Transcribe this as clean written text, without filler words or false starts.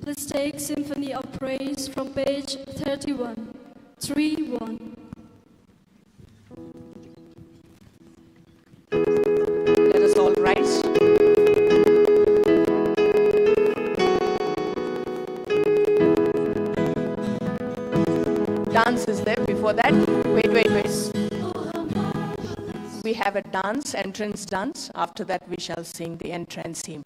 Please take Symphony of Praise from page 31, 3-1. Let us all rise. Dance is there before that. Wait. We have a dance, entrance dance. After that we shall sing the entrance hymn.